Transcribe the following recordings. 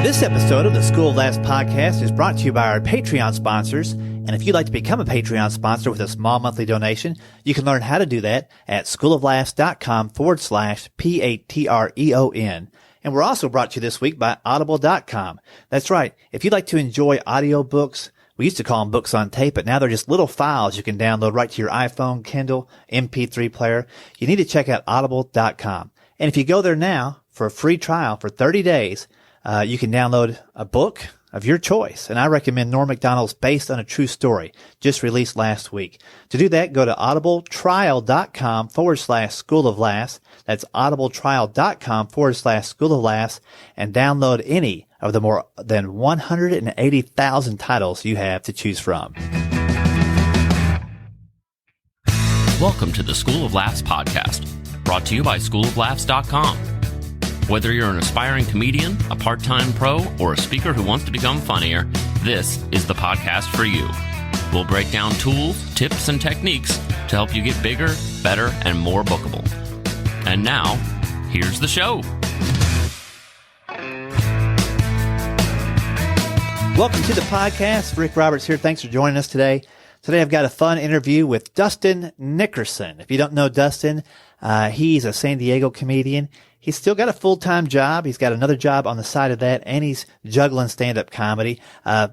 This episode of the School of Laughs podcast is brought to you by our Patreon sponsors. And if you'd like to become a Patreon sponsor with a small monthly donation, you can learn how to do that at schooloflaughs.com/Patreon. And we're also brought to you this week by audible.com. That's right. If you'd like to enjoy audiobooks, we used to call them books on tape, but now they're just little files you can download right to your iPhone, Kindle, MP3 player. You need to check out audible.com. And if you go there now for a free trial for 30 days, you can download a book of your choice. And I recommend Norm Macdonald's Based on a True Story, just released last week. To do that, go to audibletrial.com/School of Laughs. That's audibletrial.com/School of Laughs, and download any of the more than 180,000 titles you have to choose from. Welcome to the School of Laughs podcast, brought to you by schooloflaughs.com. Whether you're an aspiring comedian, a part-time pro, or a speaker who wants to become funnier, this is the podcast for you. We'll break down tools, tips, and techniques to help you get bigger, better, and more bookable. And now, here's the show. Welcome to the podcast. Rick Roberts here. Thanks for joining us today. Today I've got a fun interview with Dustin Nickerson. If you don't know Dustin, he's a San Diego comedian. He's still got a full-time job. He's got another job on the side of that, and he's juggling stand-up comedy.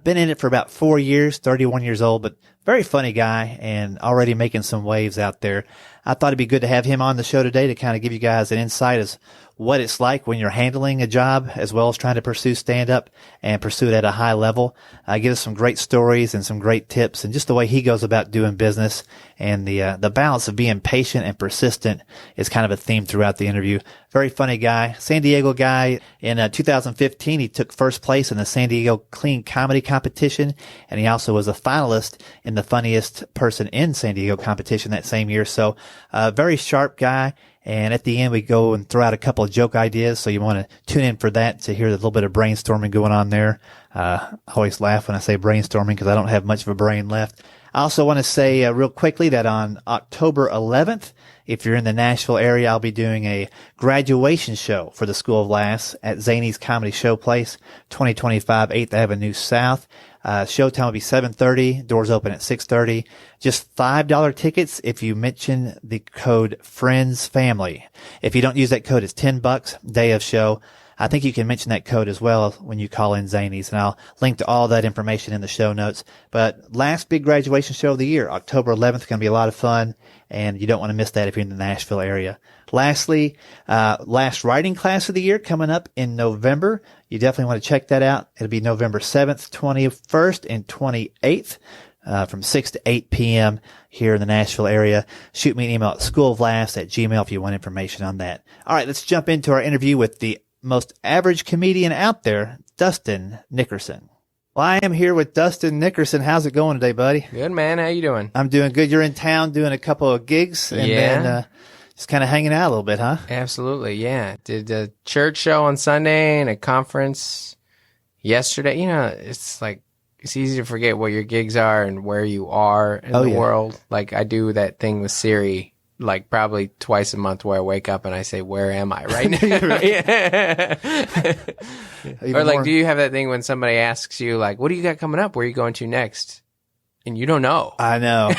Been in it for about 4 years, 31 years old, but very funny guy and already making some waves out there. I thought it'd be good to have him on the show today to kind of give you guys an insight as what it's like when you're handling a job as well as trying to pursue stand-up and pursue it at a high level. Give us some great stories and some great tips and just the way he goes about doing business, and the balance of being patient and persistent is kind of a theme throughout the interview. Very funny guy, San Diego guy. In 2015, he took first place in the San Diego Clean Comedy Competition, and he also was a finalist in the Funniest Person in San Diego competition that same year. So, very sharp guy. And at the end, we go and throw out a couple of joke ideas. So you want to tune in for that to hear the little bit of brainstorming going on there. I always laugh when I say brainstorming because I don't have much of a brain left. I also want to say real quickly that on October 11th, if you're in the Nashville area, I'll be doing a graduation show for the School of Laughs at Zany's Comedy Showplace, 2025 8th Avenue South. Showtime will be 7:30. Doors open at 6:30. Just $5 tickets if you mention the code FRIENDSFAMILY. If you don't use that code, it's $10 day of show. I think you can mention that code as well when you call in Zany's, and I'll link to all that information in the show notes. But last big graduation show of the year, October 11th, going to be a lot of fun, and you don't want to miss that if you're in the Nashville area. Lastly, last writing class of the year coming up in November. You definitely want to check that out. It'll be November 7th, 21st, and 28th. From 6 to 8 p.m. here in the Nashville area. Shoot me an email at schooloflaughs@gmail.com if you want information on that. All right, let's jump into our interview with the most average comedian out there, Dustin Nickerson. Well, I am here with Dustin Nickerson. How's it going today, buddy? Good, man. How you doing? I'm doing good. You're in town doing a couple of gigs and then just kind of hanging out a little bit, huh? Absolutely, yeah. Did a church show on Sunday and a conference yesterday. You know, it's like it's easy to forget what your gigs are and where you are in the world. Like I do that thing with Siri like probably twice a month where I wake up and I say, where am I right now? Or like, do you have that thing when somebody asks you like, what do you got coming up? Where are you going to next? And you don't know. I know.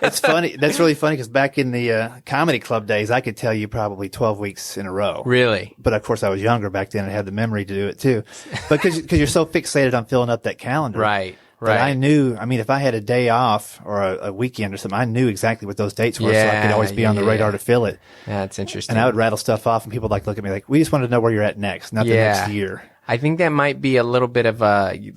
It's funny. That's really funny because back in the comedy club days, I could tell you probably 12 weeks in a row. Really? But of course, I was younger back then and had the memory to do it too. But because you're so fixated on filling up that calendar. Right. Right. I knew, I mean, if I had a day off or a weekend or something, I knew exactly what those dates were, so I could always be on the radar to fill it. That's interesting. And I would rattle stuff off, and people would look at me like, we just wanted to know where you're at next, not the next year. I think that might be a little bit of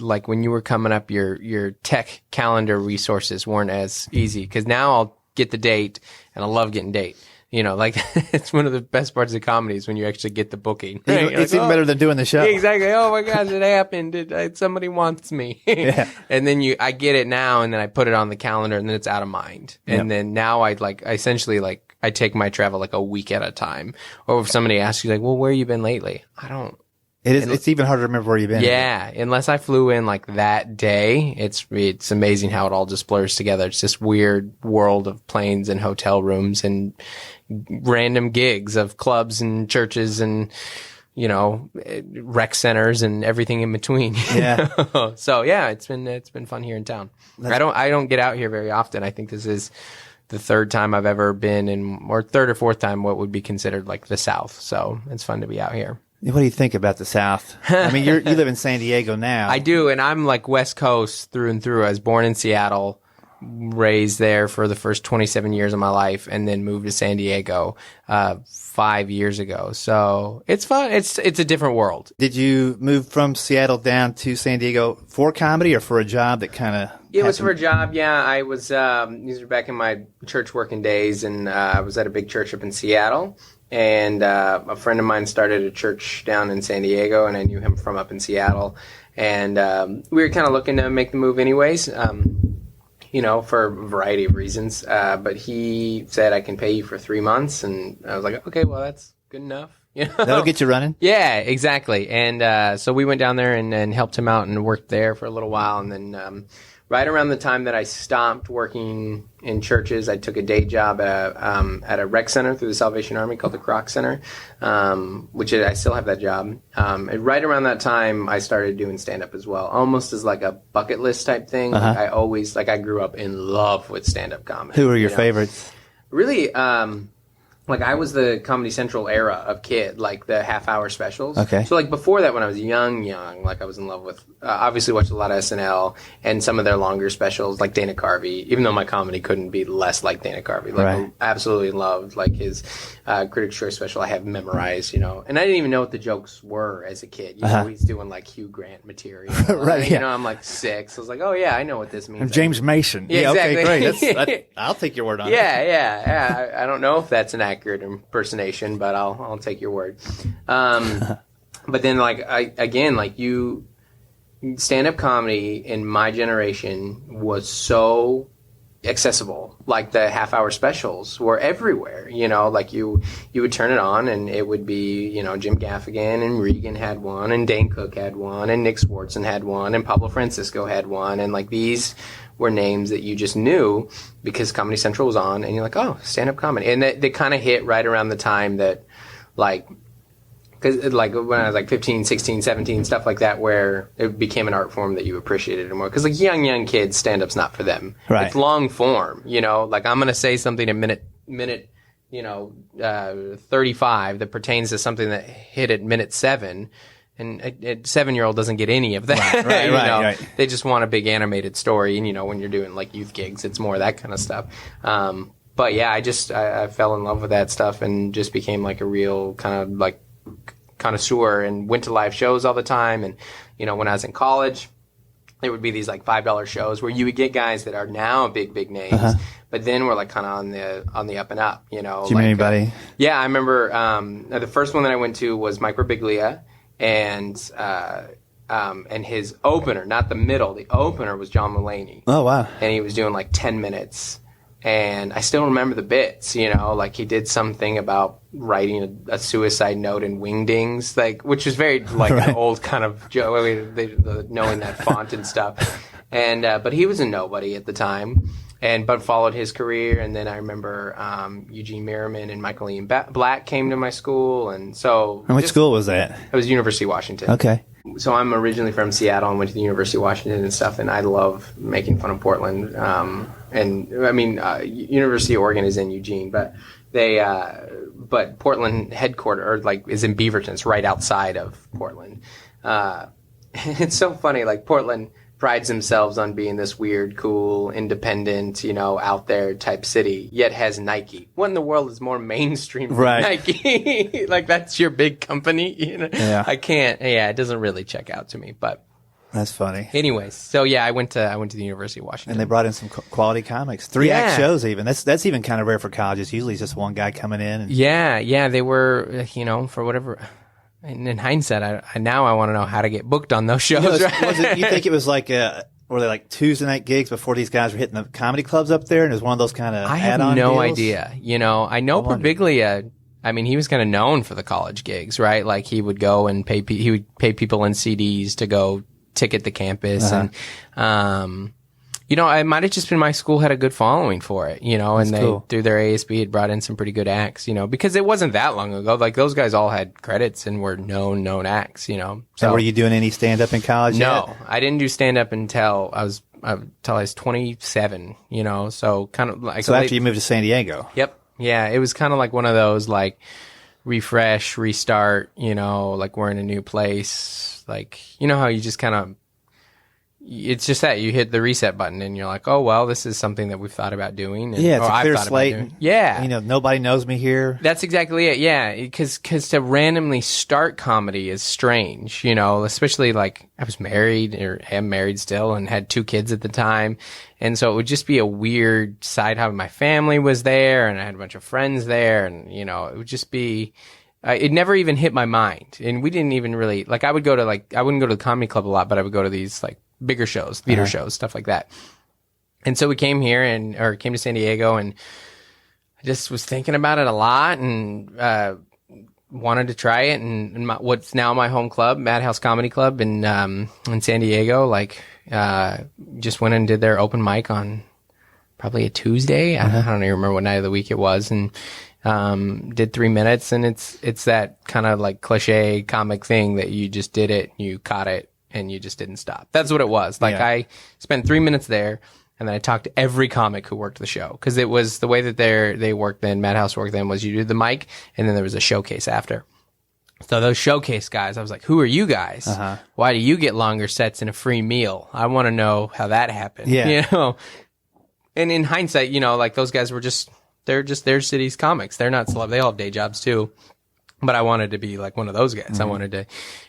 like when you were coming up, your tech calendar resources weren't as easy. Because now I'll get the date, and I love getting date. You know, like it's one of the best parts of comedy is when you actually get the booking. Right? It's even better than doing the show. Exactly. Oh my gosh, it happened. Somebody wants me. And then I get it now, and then I put it on the calendar, and then it's out of mind. And then now I essentially I take my travel like a week at a time. Or if somebody asks you like, well, where you been lately? I don't. It's even harder to remember where you've been. Yeah, unless I flew in like that day, it's amazing how it all just blurs together. It's this weird world of planes and hotel rooms and random gigs of clubs and churches and rec centers and everything in between. Yeah. So yeah, it's been fun here in town. I don't get out here very often. I think this is the third time I've ever been or third or fourth time what would be considered like the South. So it's fun to be out here. What do you think about the South? I mean, you live in San Diego now. I do, and I'm like West Coast through and through. I was born in Seattle, raised there for the first 27 years of my life, and then moved to San Diego 5 years ago. So it's fun. It's a different world. Did you move from Seattle down to San Diego for comedy or for a job that kind of... It was for a job, yeah. I was, these were back in my church working days, and I was at a big church up in Seattle. And a friend of mine started a church down in San Diego, and I knew him from up in Seattle. And we were kind of looking to make the move anyways, for a variety of reasons. But he said, I can pay you for 3 months. And I was like, okay, well, that's good enough. That'll get you running? Yeah, exactly. And so we went down there and helped him out and worked there for a little while. And then right around the time that I stopped working in churches, I took a day job at a rec center through the Salvation Army called the Croc Center, which I still have that job. And right around that time, I started doing stand-up as well, almost as like a bucket list type thing. Uh-huh. I grew up in love with stand-up comedy. Who were your favorites? Really, I was the Comedy Central era of kid, like the half-hour specials. Okay. So, before that, when I was young, I was in love with, obviously watched a lot of SNL and some of their longer specials, like Dana Carvey, even though my comedy couldn't be less like Dana Carvey. Right. I absolutely loved, his Critics' Choice special I have memorized, and I didn't even know what the jokes were as a kid. He's doing, Hugh Grant material. Right, yeah. I'm, 6. I was like, oh, yeah, I know what this means. James Mason. Yeah, exactly. Okay, great. I'll take your word on it. Yeah. I don't know if that's an accurate impersonation, but I'll take your word. But then stand-up comedy in my generation was so accessible. Like the half-hour specials were everywhere. You would turn it on and it would be Jim Gaffigan and Regan had one, and Dane Cook had one, and Nick Swartzen had one, and Pablo Francisco had one, and these were names that you just knew because Comedy Central was on, and you're like, oh, stand-up comedy. And they kind of hit right around the time that, because when I was 15, 16, 17, stuff like that, where it became an art form that you appreciated more. Because young kids, stand-up's not for them. Right. It's long form, I'm going to say something a minute 35 that pertains to something that hit at minute 7. And a 7-year-old doesn't get any of that. Right. They just want a big animated story. And, when you're doing youth gigs, it's more that kind of stuff. But yeah, I fell in love with that stuff and just became a real kind of connoisseur and went to live shows all the time. And, when I was in college, there would be these $5 shows where you would get guys that are now big names. Uh-huh. But then we're kind of on the up and up, Do you meet anybody? Yeah, I remember the first one that I went to was Mike Bribiglia. And his opener, not the middle, the opener was John Mulaney. Oh, wow. And he was doing 10 minutes. And I still remember the bits, he did something about writing a suicide note in wingdings, which is very right. an old kind of joke, knowing that font and stuff. And, but he was a nobody at the time. But followed his career, and then I remember Eugene Merriman and Michael Ian Black came to my school, and so. And which school was that? It was University of Washington. Okay. So I'm originally from Seattle and went to the University of Washington and stuff, and I love making fun of Portland. University of Oregon is in Eugene, but but Portland headquarters is in Beaverton. It's right outside of Portland. It's so funny, Portland prides themselves on being this weird, cool, independent, out there type city, yet has Nike. What in the world is more mainstream than Nike? That's your big company, Yeah. I can't. Yeah, it doesn't really check out to me, but. That's funny. Anyways, so yeah, I went to the University of Washington. And they brought in some quality comics. 3-act shows even. That's even kind of rare for colleges. Usually it's just one guy coming in. And... Yeah, they were, for whatever. And in hindsight, now I want to know how to get booked on those shows. You think it was were they Tuesday night gigs before these guys were hitting the comedy clubs up there, and it was one of those kind of I have no idea. I know Bribiglia. He was kind of known for the college gigs, right? He would go and pay people in CDs to go ticket the campus, uh-huh. and It might have just been my school had a good following for it, and they, cool. through their ASB, had brought in some pretty good acts, because it wasn't that long ago. Like, those guys all had credits and were known acts, So were you doing any stand-up in college No, yet? I didn't do stand-up until I was 27, so kind of like. So after you moved to San Diego. Yep. Yeah, it was kind of like one of those, like, refresh, restart, like we're in a new place. Like, how you just kind of, it's just that you hit the reset button and you're like, oh, well, this is something that we've thought about doing. And, Yeah, it's a clear slate. Yeah. Nobody knows me here. That's exactly it. Yeah. Because to randomly start comedy is strange, especially like I was married or am married still and had 2 kids at the time. And so it would just be a weird side how my family was there and I had a bunch of friends there and, it would just be, it never even hit my mind. And we didn't even really, like, I wouldn't go to the comedy club a lot, but I would go to these like bigger shows, theater shows, stuff like that. And so we came here came to San Diego and I just was thinking about it a lot and, wanted to try it. And what's now my home club, Madhouse Comedy Club in San Diego, like, just went and did their open mic on probably a Tuesday. I don't even remember what night of the week it was. And, did 3 minutes and it's that kind of like cliche comic thing that you just did it, you caught it and you just didn't stop. That's what it was. Like I spent 3 minutes there and then I talked to every comic who worked the show. Cause it was the way that they worked then, Madhouse worked then was you did the mic and then there was a showcase after. So those showcase guys, I was like, who are you guys? Why do you get longer sets and a free meal? I want to know how that happened. Yeah. And in hindsight, like those guys were they're just their city's comics. They're not celeb. They all have day jobs too. But I wanted to be like one of those guys. Mm-hmm. I wanted to,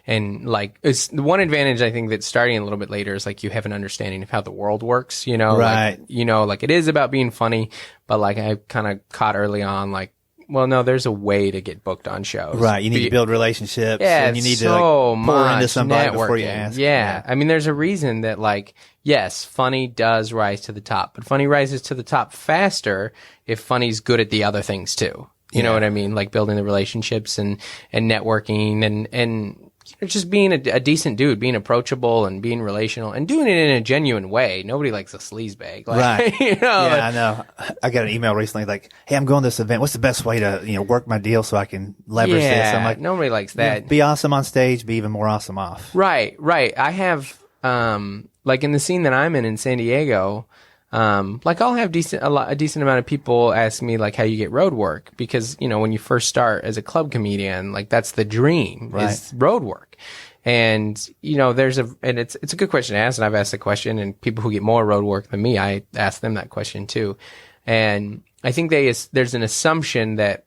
and like, it's the one advantage I think that starting a little bit later is like you have an understanding of how the world works, Right. Like, like it is about being funny, but like I kind of caught early on, like, well, no, there's a way to get booked on shows. Right. You need to build relationships. Yeah. And you need so to like, pour into somebody networking. before you ask. Yeah. I mean, there's a reason that like, yes, funny does rise to the top, but funny rises to the top faster if funny's good at the other things too. You know what I mean? Like building the relationships and networking and just being a decent dude, being approachable and being relational and doing it in a genuine way. Nobody likes a sleazebag. Like, right. Yeah, I know. I got an email recently like, hey, I'm going to this event. What's the best way to, work my deal so I can leverage this? I'm like, nobody likes that. Be awesome on stage, be even more awesome off. Right. I have, like in the scene that I'm in San Diego, like I'll have a decent amount of people ask me like how you get road work because, when you first start as a club comedian, like that's the dream is road work. And, it's a good question to ask and I've asked the question and people who get more road work than me, I ask them that question too. And I think there's an assumption that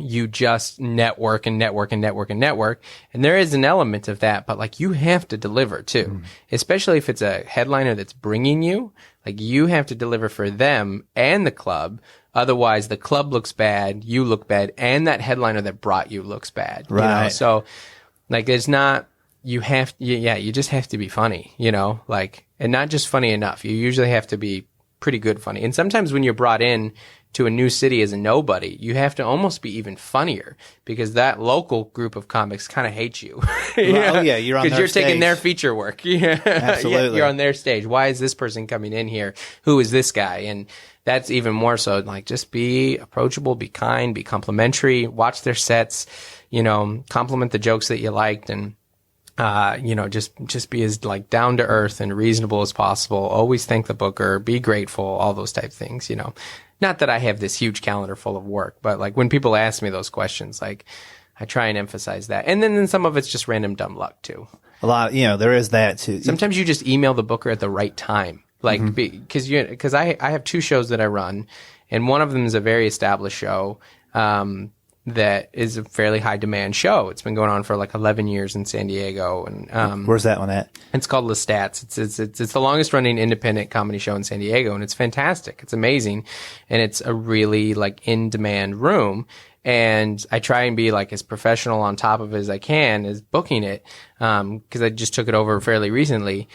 you just network and network and network and network. And there is an element of that, but like you have to deliver too, especially if it's a headliner that's bringing you, like you have to deliver for them and the club. Otherwise the club looks bad, you look bad, and that headliner that brought you looks bad. Right. So like there's not, you just have to be funny, like, and not just funny enough. You usually have to be pretty good funny. And sometimes when you're brought in to a new city as a nobody, you have to almost be even funnier because that local group of comics kind of hates you. Oh yeah, you're on their because you're stage. taking their feature work. Yeah, Absolutely. You're on their stage. Why is this person coming in here? Who is this guy? And that's even more so. Like, just be approachable, be kind, be complimentary. Watch their sets. Compliment the jokes that you liked, and just be as like down to earth and reasonable as possible. Always thank the booker. Be grateful. All those type of things. Not that I have this huge calendar full of work, but like when people ask me those questions, like I try and emphasize that. And then some of it's just random dumb luck too. A lot, there is that too. Sometimes you just email the booker at the right time. Like, because I have 2 shows that I run and one of them is a very established show, that is a fairly high demand show. It's been going on for like 11 years in San Diego. And, where's that one at? It's called Lestats. It's the longest running independent comedy show in San Diego and it's fantastic. It's amazing. And it's a really like in demand room. And I try and be like as professional on top of it as I can as booking it. Cause I just took it over fairly recently.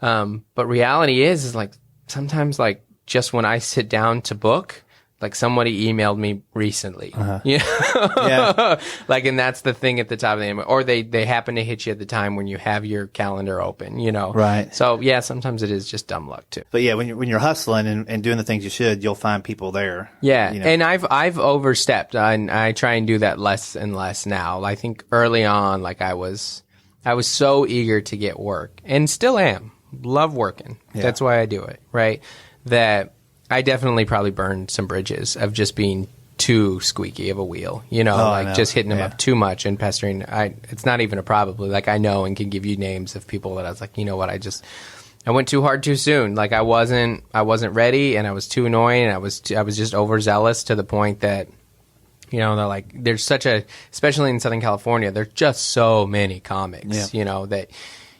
But reality is like sometimes like just when I sit down to book, like somebody emailed me recently, Yeah. like, and that's the thing at the top of the email, or they happen to hit you at the time when you have your calendar open, Right. So yeah, sometimes it is just dumb luck too. But yeah, when you're hustling and doing the things you should, you'll find people there. Yeah. And I've overstepped. I try and do that less and less now. I think early on, like I was so eager to get work, and still am. Love working. Yeah. That's why I do it, right? That I definitely probably burned some bridges of just being too squeaky of a wheel, just hitting them up too much and pestering. It's not even a probably, like I know and can give you names of people that I was like, you know what, I went too hard too soon. Like I wasn't ready, and I was too annoying, and I was just overzealous to the point that, they're like, there's such especially in Southern California, there's just so many comics, that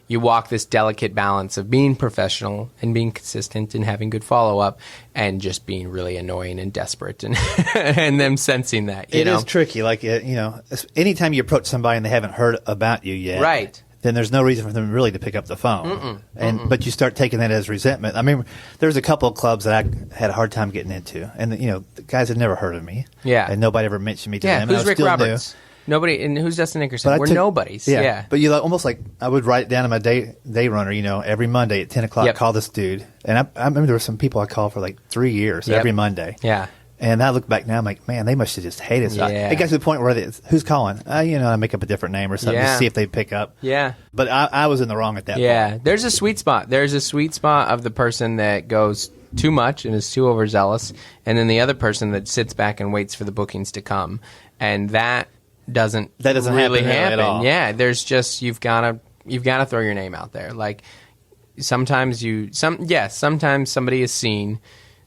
you walk this delicate balance of being professional and being consistent and having good follow-up and just being really annoying and desperate and and them sensing that, It is tricky. Like, anytime you approach somebody and they haven't heard about you yet. Right. Then there's no reason for them really to pick up the phone. But you start taking that as resentment. I mean, there's a couple of clubs that I had a hard time getting into. And, the guys had never heard of me. Yeah. And nobody ever mentioned me to them. Who's Rick Roberts? Nobody, and who's Dustin Nickerson? We're nobodies. Yeah. But almost like I would write it down in my day runner, every Monday at 10 o'clock, call this dude. And I remember there were some people I called for like 3 years, every Monday. Yeah. And I look back now, I'm like, man, they must have just hated us. Yeah. It got to the point where who's calling? I make up a different name or something to see if they pick up. Yeah. But I was in the wrong at that point. Yeah. There's a sweet spot. There's a sweet spot of the person that goes too much and is too overzealous, and then the other person that sits back and waits for the bookings to come. And that doesn't really happen at all. Yeah, there's just you've got to throw your name out there. Like sometimes somebody is seen,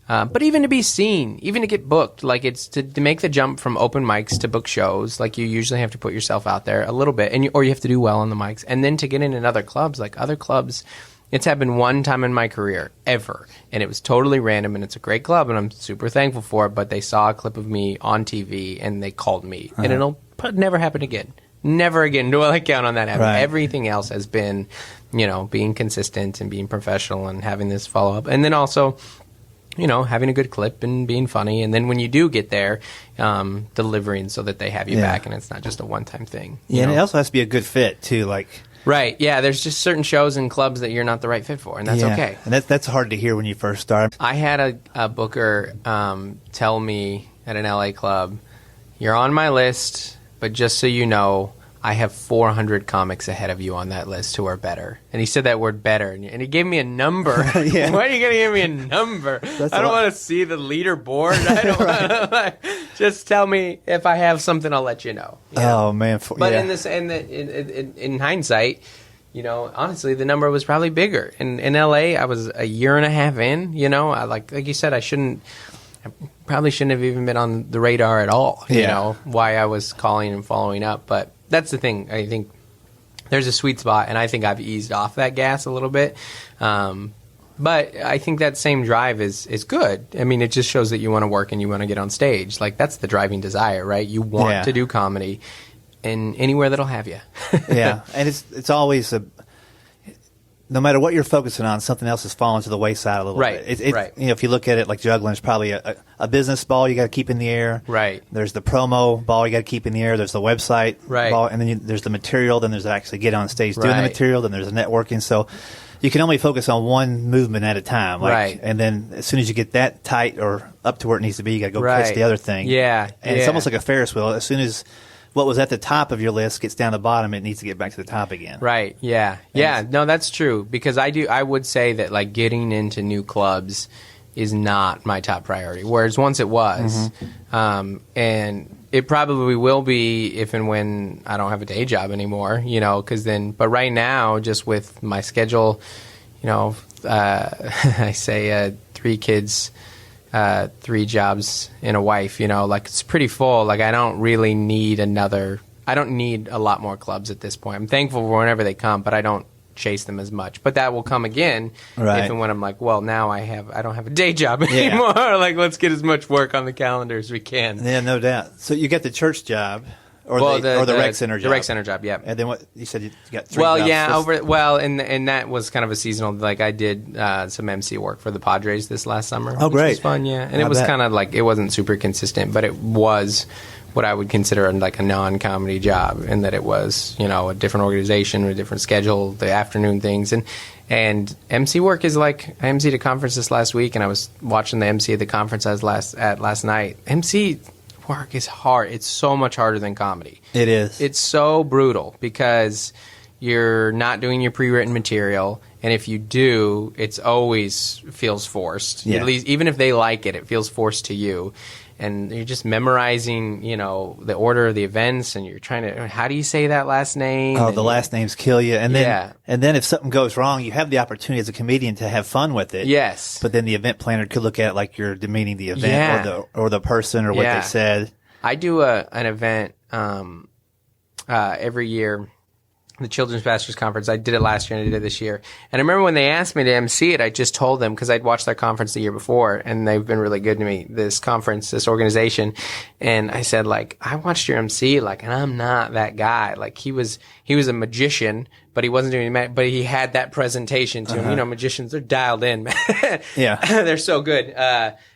but even to be seen, even to get booked, like it's to make the jump from open mics to book shows. Like you usually have to put yourself out there a little bit, or you have to do well on the mics, and then to get in other clubs. Like other clubs, it's happened one time in my career ever, and it was totally random, and it's a great club, and I'm super thankful for it. But they saw a clip of me on TV, and they called me, and it'll never happen again. Never again do I count on that happening. Right. Everything else has been, being consistent and being professional and having this follow up, and then also, having a good clip and being funny, and then when you do get there, delivering so that they have you back, and it's not just a one time thing. Yeah, and it also has to be a good fit too, like. Right, yeah, there's just certain shows and clubs that you're not the right fit for, and that's okay. And that's hard to hear when you first start. I had a booker tell me at an LA club, you're on my list, but just so you know, I have 400 comics ahead of you on that list who are better. And he said that word better, and he gave me a number. Yeah. Why are you going to give me a number? I don't want to see the leaderboard. I don't want to, just tell me if I have something, I'll let you know. Oh, man. But in hindsight, honestly, the number was probably bigger. In LA, I was a year and a half in, I, like you said, I probably shouldn't have even been on the radar at all, why I was calling and following up. But that's the thing. I think there's a sweet spot, and I think I've eased off that gas a little bit. But I think that same drive is good. I mean, it just shows that you want to work and you want to get on stage. Like, that's the driving desire, right? You want to do comedy and anywhere that'll have you. Yeah, and it's always no matter what you're focusing on, something else has fallen to the wayside a little bit. Right. If you look at it like juggling, it's probably a business ball you got to keep in the air. Right. There's the promo ball you got to keep in the air. There's the website ball, and then there's the material. Then there's actually get on stage doing the material. Then there's the networking. So you can only focus on one movement at a time. And then as soon as you get that tight or up to where it needs to be, you got to go catch the other thing. Yeah. And it's almost like a Ferris wheel. As soon as what was at the top of your list gets down the bottom, it needs to get back to the top again. Right. Yeah. Yeah. No, that's true. Because I would say that like getting into new clubs is not my top priority. Whereas once it was, and it probably will be if and when I don't have a day job anymore, because then, but right now, just with my schedule, I say 3 kids, 3 jobs and a wife, like it's pretty full. Like I don't really need I don't need a lot more clubs at this point. I'm thankful for whenever they come, but I don't chase them as much. But that will come again if and when I'm like, well, now I don't have a day job anymore. Like let's get as much work on the calendar as we can. Yeah, no doubt. So you get the church job. or the rec center job. The rec center job, yeah. And then what you said you got 3 Well, jobs. yeah, and that was kind of a seasonal. Like I did some MC work for the Padres this last summer. Oh, great. Which was fun, yeah. And it was kind of like, it wasn't super consistent, but it was what I would consider like a non-comedy job, in that it was, a different organization, a different schedule, the afternoon things. And MC work is like, I MC'd a conference this last week, and I was watching the MC at the conference I was last night. MC work is hard. It's so much harder than comedy. It is. It's so brutal because you're not doing your pre-written material, and if you do, it's always feels forced. Yeah. At least, even if they like it, it feels forced to you. And you're just memorizing, the order of the events, and you're trying to, how do you say that last name? Oh, the last names kill you. And then, Yeah. and then if something goes wrong, you have the opportunity as a comedian to have fun with it. Yes. But then the event planner could look at it like you're demeaning the event Yeah. or the person or what Yeah. they said. I do an event every year, the Children's Pastors Conference. I did it last year and I did it this year. And I remember when they asked me to MC it, I just told them, because I'd watched their conference the year before, and they've been really good to me, this conference, this organization. And I said, like, I watched your MC, like, and I'm not that guy. Like, he was a magician, but he wasn't doing it, but he had that presentation to him. Magicians, they're dialed in, man. Yeah. They're so good.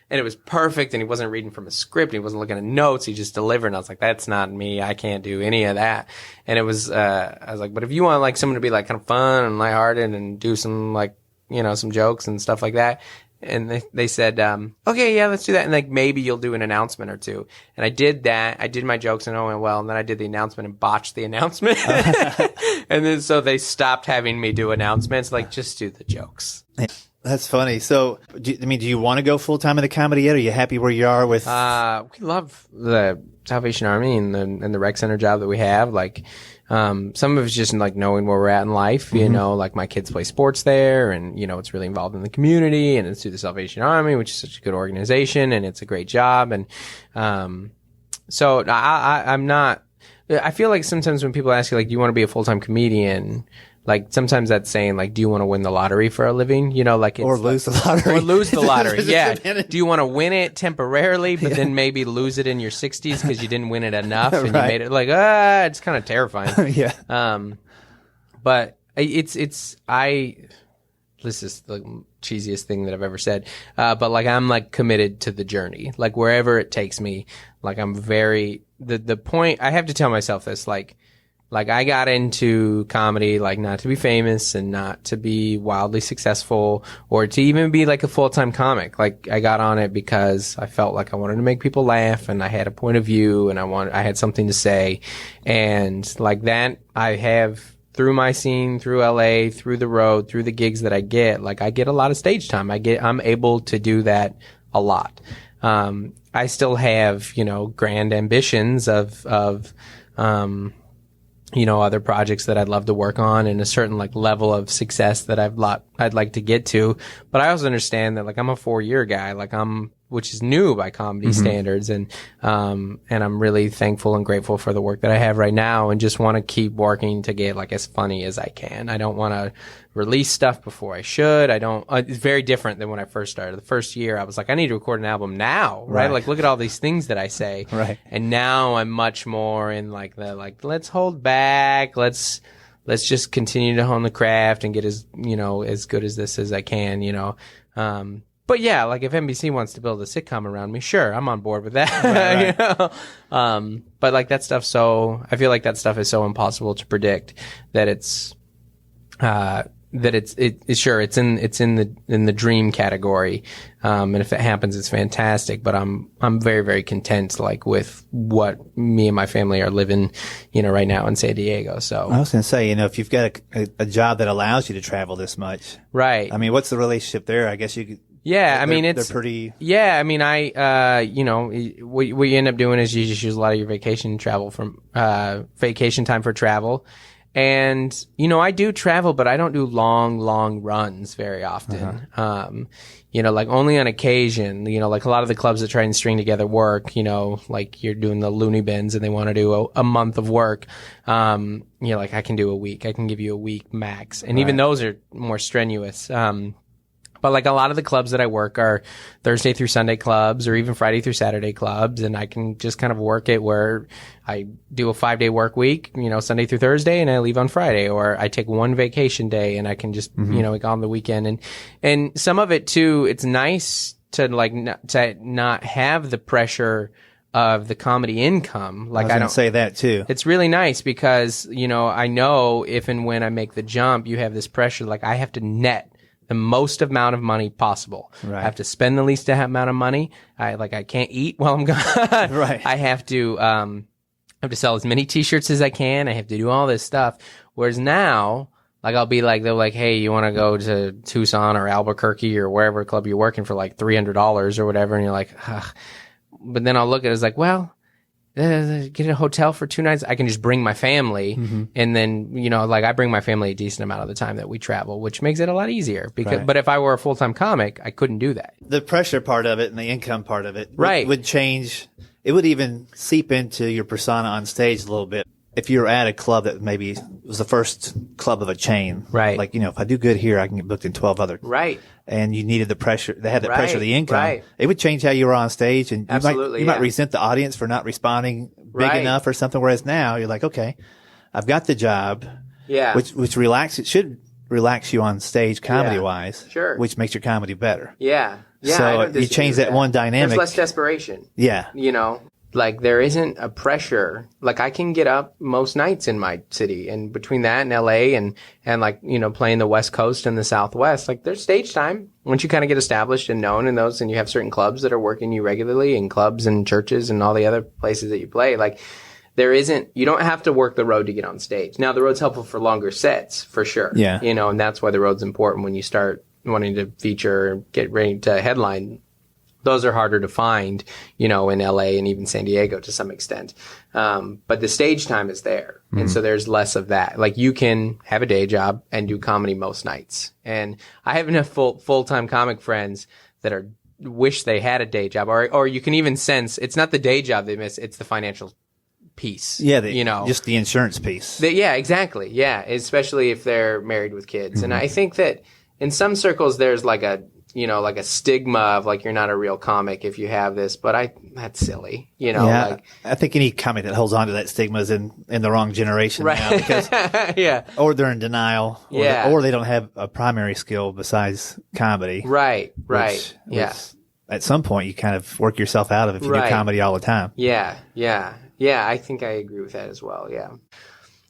And it was perfect, and he wasn't reading from a script. He wasn't looking at notes. He just delivered. And I was like, that's not me. I can't do any of that. And it was, I was like, but if you want like someone to be like kind of fun and lighthearted and do some like, some jokes and stuff like that. And they said, okay, yeah, let's do that. And like, maybe you'll do an announcement or two. And I did that. I did my jokes and it went well. And then I did the announcement and botched the announcement. And then so they stopped having me do announcements. Like, just do the jokes. That's funny. So, do you want to go full time in the comedy yet? Are you happy where you are with? We love the Salvation Army and the rec center job that we have. Like, some of it's just like knowing where we're at in life. Like my kids play sports there, and it's really involved in the community, and it's through the Salvation Army, which is such a good organization, and it's a great job. And so I'm not. I feel like sometimes when people ask you, like, do you want to be a full time comedian? Like, sometimes that's saying, like, do you want to win the lottery for a living? Like, it's or lose the lottery. Or lose the lottery, yeah. Do you want to win it temporarily, but then maybe lose it in your 60s because you didn't win it enough and you made it, like, it's kind of terrifying. Yeah. But this is the cheesiest thing that I've ever said. But, like, I'm, like, committed to the journey. Like, wherever it takes me, like, I'm very, the point, I have to tell myself this, like I got into comedy, like, not to be famous and not to be wildly successful or to even be like a full-time comic. Like, I got on it because I felt like I wanted to make people laugh, and I had a point of view, and I had something to say. And like that, I have through my scene, through LA, through the road, through the gigs that I get, like, I get a lot of stage time. I'm able to do that a lot. I still have, grand ambitions of other projects that I'd love to work on and a certain like level of success that I'd like to get to. But I also understand that, like, I'm a 4-year guy, like which is new by comedy standards. And I'm really thankful and grateful for the work that I have right now, and just want to keep working to get like as funny as I can. I don't want to release stuff before I should. It's very different than when I first started. The first year I was like, I need to record an album now, right? Like, look at all these things that I say. Right. And now I'm much more in like let's hold back. Let's just continue to hone the craft and get as good as this as I can, But yeah, like, if NBC wants to build a sitcom around me, sure, I'm on board with that. Right. But like that stuff, I feel like that stuff is so impossible to predict that it's in the dream category. And if it happens, it's fantastic. But I'm very, very content, like, with what me and my family are living, right now in San Diego. So I was going to say, if you've got a job that allows you to travel this much, right? I mean, what's the relationship there? I guess you could. Yeah, they're pretty. Yeah, I mean, what you end up doing is you just use a lot of your vacation vacation time for travel. And, I do travel, but I don't do long runs very often. Like, only on occasion, like a lot of the clubs that try and string together work, like you're doing the loony bins and they want to do a month of work. Like, I can do a week. I can give you a week max. And even those are more strenuous. But But like a lot of the clubs that I work are Thursday through Sunday clubs or even Friday through Saturday clubs. And I can just kind of work it where I do a 5-day work week, Sunday through Thursday, and I leave on Friday, or I take one vacation day and I can just, go on the weekend. And some of it too, it's nice to not have the pressure of the comedy income. Like I don't say that too. It's really nice because, I know if and when I make the jump, you have this pressure. Like I have to net the most amount of money possible. Right. I have to spend the least amount of money. I can't eat while I'm gone. Right. I have to sell as many t-shirts as I can. I have to do all this stuff. Whereas now, I'll be like, they're like, hey, you want to go to Tucson or Albuquerque or wherever club you're working for like $300 or whatever. And you're like, ugh. But then I'll look at it as like, well, get a hotel for 2 nights. I can just bring my family. And then, I bring my family a decent amount of the time that we travel, which makes it a lot easier. But if I were a full-time comic, I couldn't do that. The pressure part of it and the income part of it right. would change. It would even seep into your persona on stage a little bit. If you're at a club that maybe was the first club of a chain. Right. Like, if I do good here, I can get booked in 12 other. Right. And you needed the pressure. They had the pressure of the income. Right. It would change how you were on stage. And Absolutely, you might resent the audience for not responding big enough or something. Whereas now you're like, okay, I've got the job. Yeah. Which it should relax you on stage comedy wise. Sure. Which makes your comedy better. Yeah. Yeah. So you change that one dynamic. There's less desperation. Yeah. There isn't a pressure. I can get up most nights in my city, and between that and LA and playing the West Coast and the Southwest, there's stage time. Once you kind of get established and known in those, and you have certain clubs that are working you regularly, and clubs and churches and all the other places that you play, you don't have to work the road to get on stage. Now the road's helpful for longer sets, for sure. Yeah. And that's why the road's important when you start wanting to feature, get ready to headline. Those are harder to find, in LA and even San Diego to some extent. But the stage time is there. And so there's less of that. You can have a day job and do comedy most nights. And I have enough full-time comic friends that wish they had a day job, or you can even sense it's not the day job they miss, it's the financial piece. Yeah. Just the insurance piece. Yeah, exactly. Yeah. Especially if they're married with kids. And I think that in some circles there's a stigma of you're not a real comic if you have this, but that's silly, Yeah, I think any comic that holds on to that stigma is in the wrong generation now because, or they're in denial, or they don't have a primary skill besides comedy. Right. Which at some point you kind of work yourself out of if you do comedy all the time. Yeah. I think I agree with that as well. Yeah.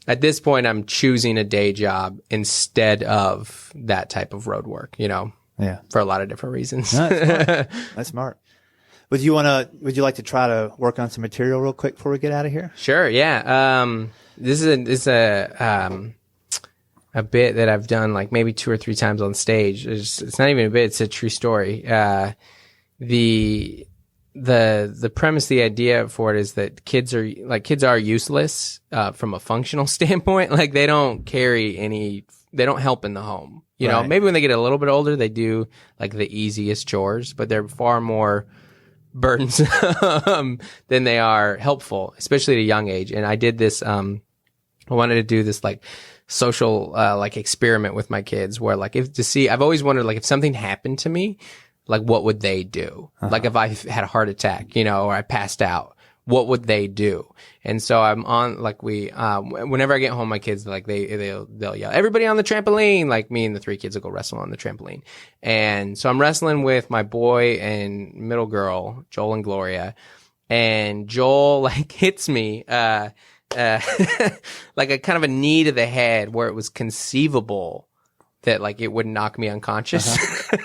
At this point, I'm choosing a day job instead of that type of road work, Yeah. For a lot of different reasons. No, that's smart. That's smart. Would you like to try to work on some material real quick before we get out of here? Sure. Yeah. This is a bit that I've done maybe 2 or 3 times on stage. It's not even a bit. It's a true story. The premise, the idea for it is that kids are useless, from a functional standpoint. They don't they don't help in the home. Maybe when they get a little bit older, they do the easiest chores, but they're far more burdensome than they are helpful, especially at a young age. And I did this, I wanted to do this social, experiment with my kids where I've always wondered, if something happened to me, what would they do? If I had a heart attack, or I passed out, what would they do? And so I'm on, whenever I get home, my kids, they'll yell, everybody on the trampoline. Me and the 3 kids will go wrestle on the trampoline. And so I'm wrestling with my boy and middle girl, Joel and Gloria. And Joel, hits me, a kind of a knee to the head where it was conceivable that it would knock me unconscious.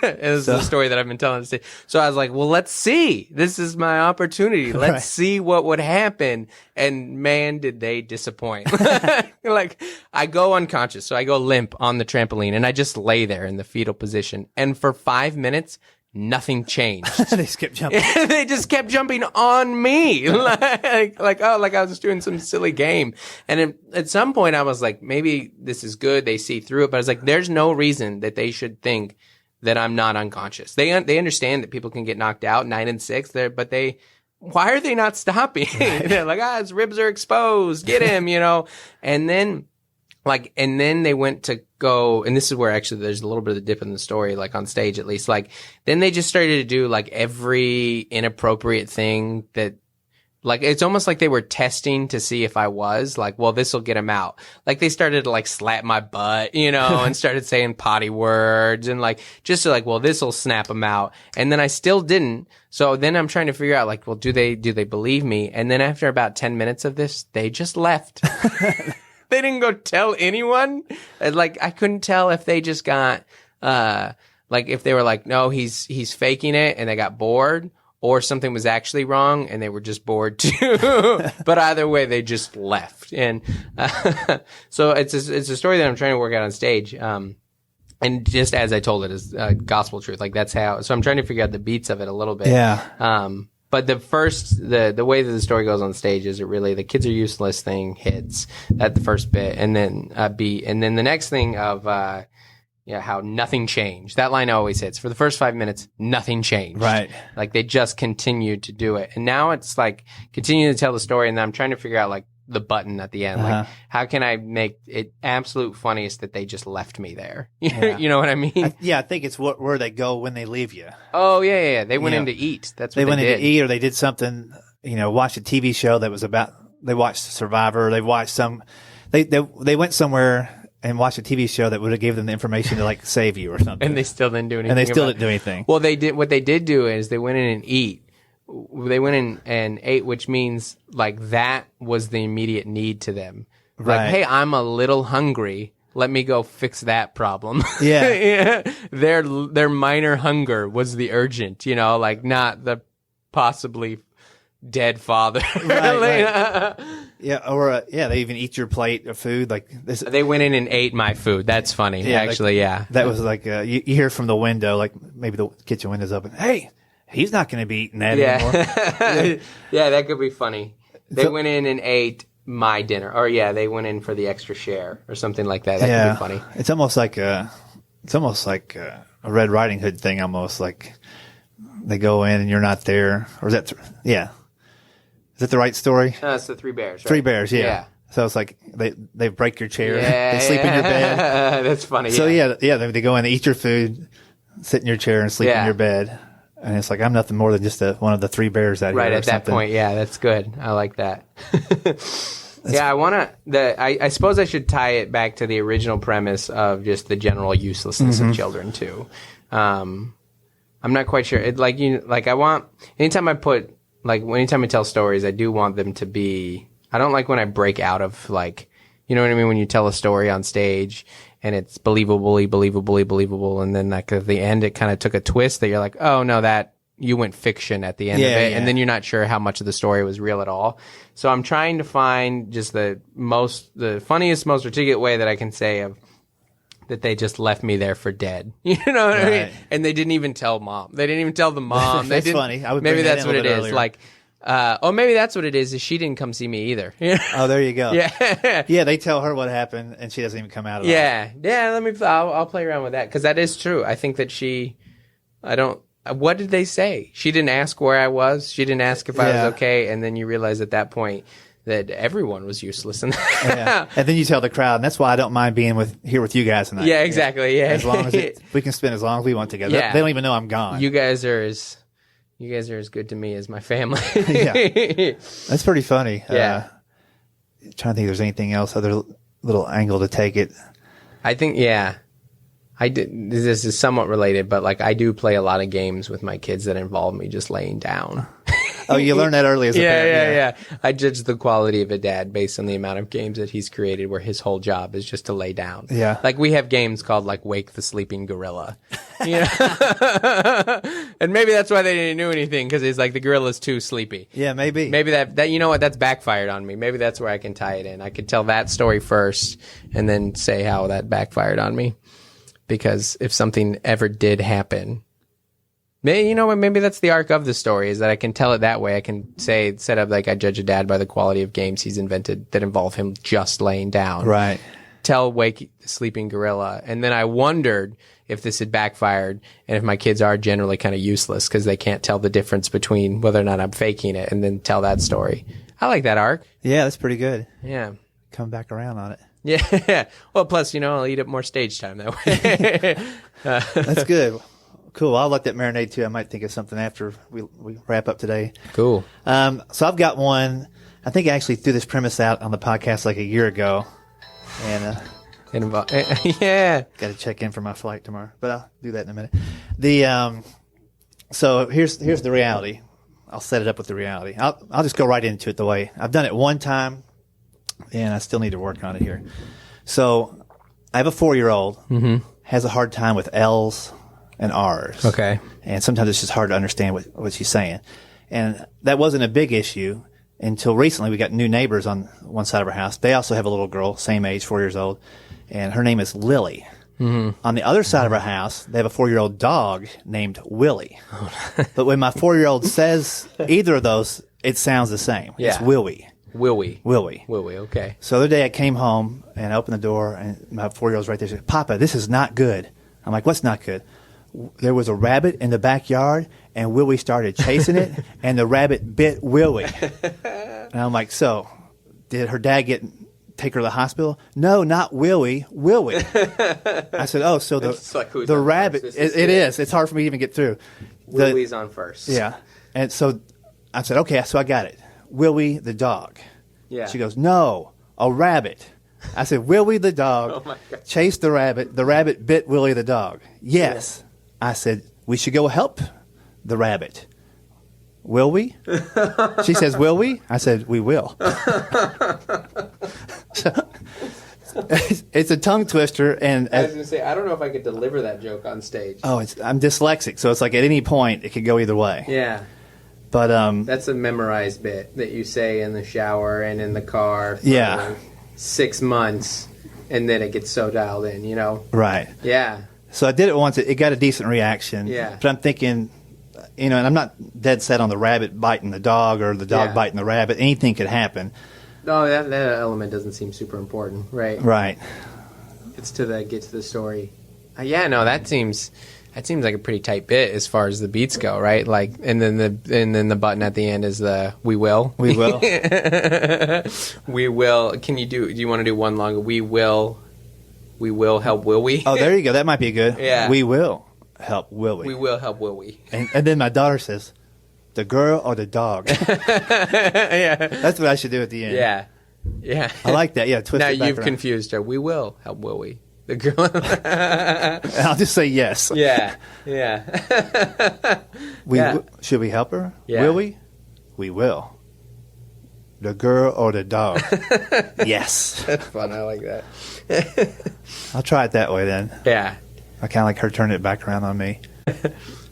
This is the story that I've been telling. So I was like, well, let's see. This is my opportunity. Let's see what would happen. And man, did they disappoint. I go unconscious. So I go limp on the trampoline and I just lay there in the fetal position. And for 5 minutes, nothing changed. They just kept jumping. They just kept jumping on me. I was just doing some silly game. And at some point I was like, maybe this is good. They see through it. But I was like, there's no reason that they should think that I'm not unconscious. They understand that people can get knocked out 9 and 6 there, but why are they not stopping? They're like, his ribs are exposed. Get him, And then Like, and then they went to go, and this is where actually there's a little bit of a dip in the story, like on stage at least. Like, then they just started to do like every inappropriate thing that, like, it's almost like they were testing to see if I was like, well, this will get him out. Like, they started to like slap my butt, you know, and started saying potty words and like, just to like, well, this will snap him out. And then I still didn't. So then I'm trying to figure out like, well, do they believe me? And then after about 10 minutes of this, they just left. They didn't go tell anyone. Like, I couldn't tell if they just got, like, if they were like, no, he's faking it, and they got bored, or something was actually wrong and they were just bored too. But either way, they just left. And, so it's a story that I'm trying to work out on stage. And just as I told it is, gospel truth. Like, that's how, so I'm trying to figure out the beats of it a little bit. Yeah. But the way that the story goes on stage is it really, the kids are useless thing hits at the first bit, and then beat, and then the next thing of, how nothing changed. That line always hits. For the first 5 minutes, nothing changed. Right. Like, they just continued to do it. And now it's like, continuing to tell the story, and then I'm trying to figure out like the button at the end. Like, how can I make it absolute funniest that they just left me there? You know what I mean? I think it's where they go when they leave you. Oh, yeah. They went in to eat. That's what they went did. in to eat, or they did something, watched a TV show that was about, they watched Survivor, they watched they went somewhere and watched a TV show that would have gave them the information to like save you or something. And they still didn't do anything. And they still didn't do anything. Well, what they did do is they went in and eat. They went in and ate, which means like that was the immediate need to them. Right. Like, hey, I'm a little hungry. Let me go fix that problem. Yeah. Their minor hunger was the urgent, like not the possibly dead father. Right. Yeah. Or, they even eat your plate of food. Like this. They went in and ate my food. That's funny. Yeah, actually. Yeah. That was like, you hear from the window, like maybe the kitchen window's open. Hey, he's not going to be eating that anymore. Yeah, that could be funny. They went in and ate my dinner. Or they went in for the extra share or something like that. That could be funny. It's almost like a Red Riding Hood thing, almost like they go in and you're not there. Or is that, Is that the right story? No, it's the Three Bears, right? Three Bears, yeah. So it's like they break your chair. Yeah, they sleep in your bed. That's funny. So they go in, they eat your food, sit in your chair and sleep in your bed. And it's like, I'm nothing more than just one of the Three Bears out here. Right at that point, that's good. I like that. I suppose I should tie it back to the original premise of just the general uselessness of children too. I'm not quite sure. Anytime I tell stories, I do want them to be, I don't like when I break out of like, you know what I mean? When you tell a story on stage and it's believable, and then like at the end, it kind of took a twist that you're like, oh no, that you went fiction at the end of it. Yeah. And then you're not sure how much of the story was real at all. So I'm trying to find just the funniest, most articulate way that I can say of that they just left me there for dead. You know what I mean? And they didn't even tell mom. They didn't even tell the mom. That's funny. Maybe that's what it is. Earlier. Like, maybe that's what it is she didn't come see me either. Oh, there you go. Yeah. Yeah, they tell her what happened and she doesn't even come out of it. Yeah, I'll play around with that because that is true. I think that what did they say? She didn't ask where I was. She didn't ask if I was okay. And then you realize at that point that everyone was useless. And then you tell the crowd, and that's why I don't mind being here with you guys tonight. Yeah, exactly. Yeah. As long as we can spend as long as we want together. Yeah. They don't even know I'm gone. You guys are as good to me as my family. Yeah. That's pretty funny. Yeah. Trying to think if there's anything else, other little angle to take it. I think, this is somewhat related, but like I do play a lot of games with my kids that involve me just laying down. Oh, you learned that early as a parent. Yeah. I judge the quality of a dad based on the amount of games that he's created where his whole job is just to lay down. Yeah. Like we have games called like Wake the Sleeping Gorilla. And maybe that's why they didn't do anything because it's like the gorilla's too sleepy. Yeah, maybe. Maybe that you know what, that's backfired on me. Maybe that's where I can tie it in. I could tell that story first and then say how that backfired on me. Because if something ever did happen, maybe that's the arc of the story is that I can tell it that way. I can set up like I judge a dad by the quality of games he's invented that involve him just laying down. Right. Tell Wake the Sleeping Gorilla. And then I wondered if this had backfired and if my kids are generally kind of useless because they can't tell the difference between whether or not I'm faking it and then tell that story. I like that arc. Yeah, that's pretty good. Yeah. Come back around on it. Yeah. Well, plus, I'll eat up more stage time that way. That's good. Cool. I'll let that marinate too. I might think of something after we wrap up today. Cool. So I've got one. I think I actually threw this premise out on the podcast like a year ago. And yeah. Got to check in for my flight tomorrow, but I'll do that in a minute. So here's the reality. I'll set it up with the reality. I'll just go right into it the way I've done it one time, and I still need to work on it here. So I have a 4-year-old has a hard time with L's and R's. Okay. And sometimes it's just hard to understand what she's saying. And that wasn't a big issue until recently. We got new neighbors on one side of our house. They also have a little girl, same age, 4 years old, and her name is Lily. On the other side of our house, they have a 4-year-old dog named Willie. But when my 4-year-old says either of those, it sounds the same. Yeah. It's Willie. Willie, okay. So the other day I came home and I opened the door, and my 4-year-old's right there. She said, "Papa, this is not good." I'm like, "What's not good?" There was a rabbit in the backyard, and Willie started chasing it, and the rabbit bit Willie. And I'm like, "So, did her dad take her to the hospital?" "No, not Willie. I said, "Oh, so the rabbit." It is. It's hard for me to even get through. Willie's on first. Yeah, and so I said, "Okay, so I got it. Willie the dog." Yeah. She goes, "No, a rabbit." I said, "Willie the dog chased the rabbit. The rabbit bit Willie the dog." "Yes." Yeah. I said, "We should go help the rabbit." "Will we?" She says, "Will we?" I said, "We will." So, it's a tongue twister. And I was going to say, I don't know if I could deliver that joke on stage. Oh, I'm dyslexic, so it's like at any point it could go either way. Yeah. But that's a memorized bit that you say in the shower and in the car for like 6 months, and then it gets so dialed in, Right. Yeah. So I did it once. It got a decent reaction. Yeah. But I'm thinking, and I'm not dead set on the rabbit biting the dog or the dog biting the rabbit. Anything could happen. No, that element doesn't seem super important, right? Right. It's get to the story. That seems like a pretty tight bit as far as the beats go, right? Like, and then the button at the end is the "we will." We will. We will. Do you want to do one longer? We will help Will we? Oh, there you go. That might be good. Yeah. We will help Will we. We will help Will we. And then my daughter says, "The girl or the dog?" Yeah. That's what I should do at the end. Yeah. Yeah. I like that. Yeah. Twist now it back you've around. confused her. We will help Will we. The girl. I'll just say yes. Yeah. Yeah. Should we help her? Yeah. Will we? We will. The girl or the dog? Yes. That's fun. I like that. I'll try it that way then. Yeah. I kind of like her turning it back around on me.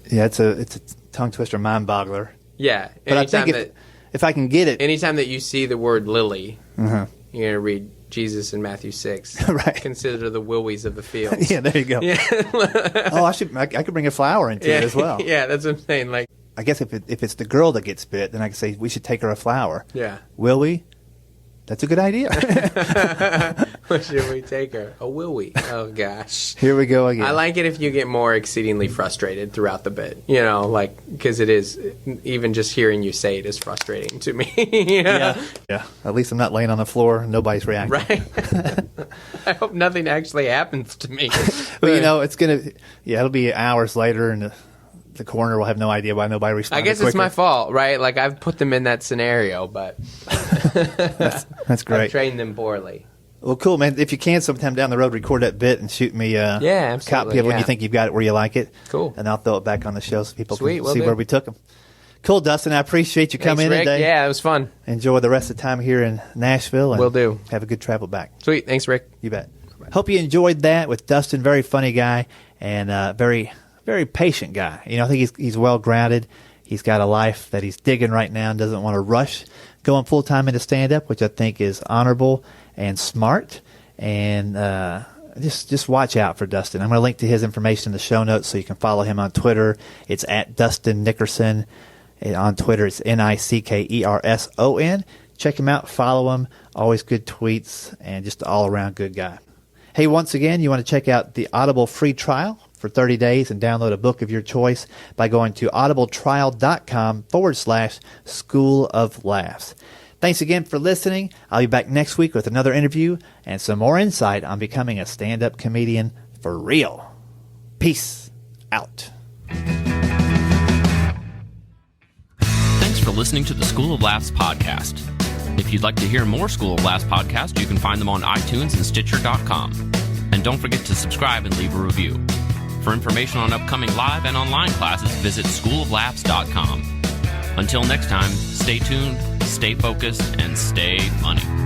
Yeah, it's a tongue twister, mind boggler. Yeah. But I think if I can get it, anytime that you see the word Lily, uh-huh. You're going to read Jesus in Matthew 6. Right. Consider the willies of the fields. Yeah, there you go. Yeah. Oh, I could bring a flower into it as well. Yeah, that's what I'm saying. Like, I guess if it's the girl that gets bit, then I can say we should take her a flower. Yeah. Will we? That's a good idea. What should we take her? Oh, will we? Oh, gosh. Here we go again. I like it if you get more exceedingly frustrated throughout the bit. Because it is, even just hearing you say it is frustrating to me. Yeah. At least I'm not laying on the floor and nobody's reacting. Right. I hope nothing actually happens to me. Well, it'll be hours later and the coroner will have no idea why nobody responded I guess quicker. It's my fault, right? Like, I've put them in that scenario, but that's great. I've trained them poorly. Well, cool, man. If you can, sometime down the road, record that bit and shoot me a copy of it when you think you've got it where you like it. Cool. And I'll throw it back on the show so people can we'll see do. where we took them. Cool, Dustin. I appreciate you coming in Rick. today. Yeah, it was fun. Enjoy the rest of the time here in Nashville. And will do. Have a good travel back. Sweet. Thanks, Rick. You bet. Hope you enjoyed that with Dustin. Very funny guy and very, very patient guy. I think he's well grounded. He's got a life that he's digging right now and doesn't want to rush going full time into stand up, which I think is honorable and smart. And just watch out for Dustin. I'm going to link to his information in the show notes so you can follow him on Twitter. It's at Dustin Nickerson. On Twitter, it's Nickerson. Check him out. Follow him. Always good tweets and just an all-around good guy. Hey, once again, you want to check out the Audible free trial for 30 days and download a book of your choice by going to audibletrial.com/School of Laughs. Thanks again for listening. I'll be back next week with another interview and some more insight on becoming a stand-up comedian for real. Peace out. Thanks for listening to the School of Laughs podcast. If you'd like to hear more School of Laughs podcasts, you can find them on iTunes and Stitcher.com. And don't forget to subscribe and leave a review. For information on upcoming live and online classes, visit schooloflaughs.com. Until next time, stay tuned, stay focused, and stay funny.